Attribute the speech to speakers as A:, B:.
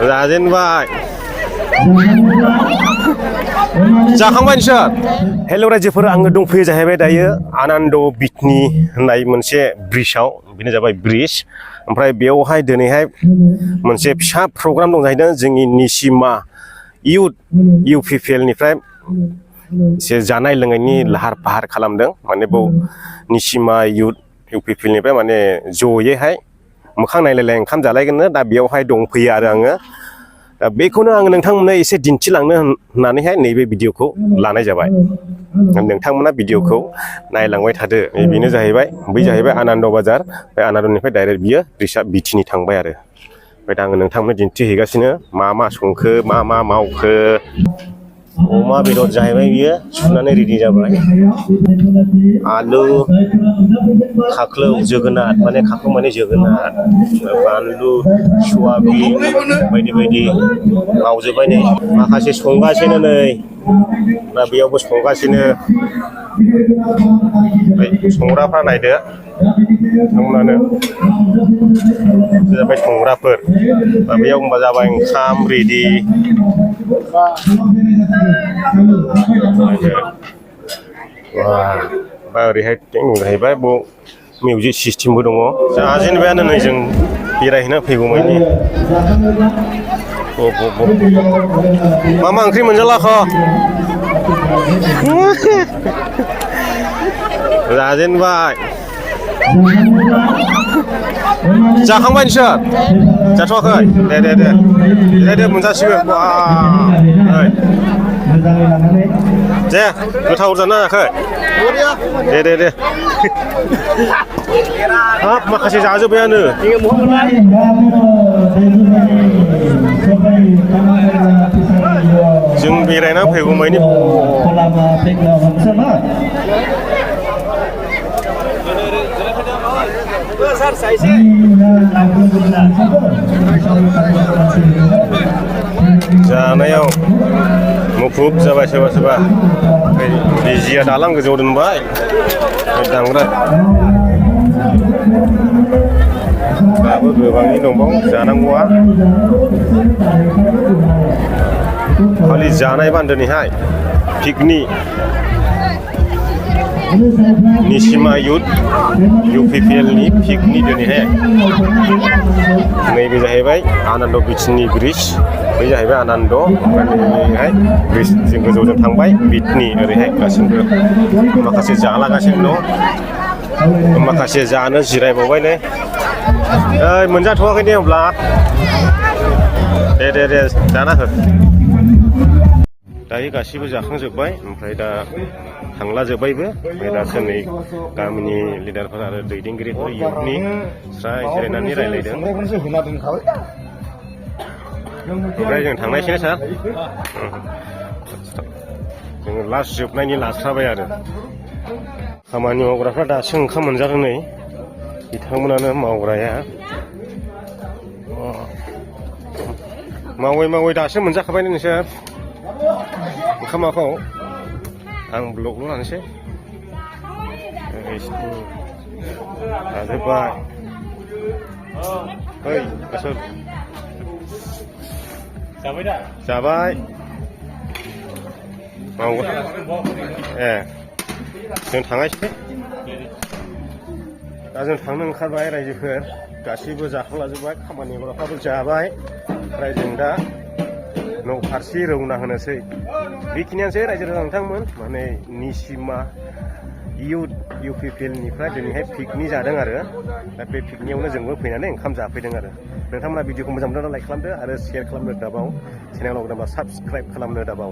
A: जाजेनबाय जाखांबाय नोंसोर हेल' रायजोफोर आङो दंफैयो जाहैबाय दायो आनन्द बिटनि होननाय मोनसे ब्रिजआव बेनो जाबाय ब्रिज ओमफ्राय बेयावहाय दिनैहाय मोनसे फिसा प्रग्राम दं जाहैदों जोंनि निचिमा इउथ UPPL निफ्राय एसे जानाय लोंनायनि लाहार फाहार खालामदों माने बेयाव निचिमा इउथ UPPL निफ्राय माने जयैहाय मोखां नायलायलाय ओंखाम जालायगोननो दा बेयावहाय दंफैयो आरो आङो दा बेखौनो आङो नोंथांमोननो एसे दिन्थिलांनो होननानैहाय नैबे भिडिअखौ लानाय जाबाय नोंथांमोना भिडिअखौ नायलांबाय थादो बेनो जाहैबाय बै जाहैबाय आनन्द बाजार बे आनन्दनिफ्राय डाइरेक्ट बियो ब्रिजआ बिटिनि थांबाय आरो ओमफ्राय दा आङो नोंथांमोननो दिन्थिहैगासिनो मा संखो मा मावखो अमा बेदर जाहैबाय बियो सुनानै रेडि जाबाय आलु खाख्लौ जोगोनार माने खाख्लौ माने जोगोनार बानलु सयाबिन बायदि बायदि मावजोब्बाय नै माखासे संगासिनो नै दा बेयावबो संगासिनो संग्राफ्रा नायदो नोंथांमोनानो जाबाय संग्राफोर दा बेयाव होनबा जाबाय ओंखाम रेडि बा ओरैहाय जाहैबाय बेयाव मिउजिक सिस्टेमबो दङ जाजेनबायानो नै जों बेरायहैना फैगौमानि मा ओंख्रि मोनजालाख' जाजेनबाय जाखांबाय नोंसोर जाथ'वाखै दे मोनजासिगोन दे गोथाव जानो हायाखै दे हाब माखासे जाजोब्बायानो जों बेरायना फैगौमानि जानायाव मुखुब जाबाय सोरबा बिजिया दालां गोजौआव दोनबाय दामग्रा दाबो गोबाङै दंबावो जानांगौआ खालि जानाय बान्दोनिहाय पिकनिक निचिमा इउथ UPPL नि पिकनिक दिनैहाय नैबे जाहैबाय आनन्द बिटनि ब्रिज बै जाहैबाय आनन्द ओमफ्राय ब्रिज जों गोजौजों थांबाय बिटनि ओरैहाय गासिबो माखासे जालागासिनो दं माखासे जानो जिरायबावबाय नै मोनजाथ'वाखै दे होमब्ला दे जाना हो दायो गासिबो जाखांजोब्बाय ओमफ्राय दा थांला जोब्बायबो ओमफ्राय दासो नै गामिनि लिडारफोर आरो दैदेनगिरिफोर इउथनि स्राय जिरायनानै रायलायदों ओमफ्राय जों थांनायसै सार जोङो लास्ट जोबनायनि लास्राबाय आरो खामानि मावग्राफ्रा दासो ओंखाम मोनजादों नै बिथांमोनानो मावग्राया मावै दासो मोनजाखाबाय नोंसोर ओंखामाखौ आं ब्लगल' लानोसै जाजोब्बाय जाबाय मावग्रा जों थांनायसै दा जों थांनो ओंखारबाय रायजोफोर गासैबो जाखांलाजोब्बाय खामानि मावग्राफ्राबो जाबाय ओमफ्राय जों दा न' फारसे रौना होनोसै बेखिनियानोसै रायजो राजा नोंथांमोन माने निचिमा इउथ UPPL निफ्राय दिनैहाय पिकनिक जादों आरो दा बे पिकनिकआवनो जोंबो फैनानै ओंखाम जाफैदों आरो नोंथांमोना भिडिअखौ मोजां मोनदोंब्ला लाइक खालामदो आरो शेयार खालामनो दाबाव चेनेलाव गोदानबा साबस्क्राइब खालामनो दाबाव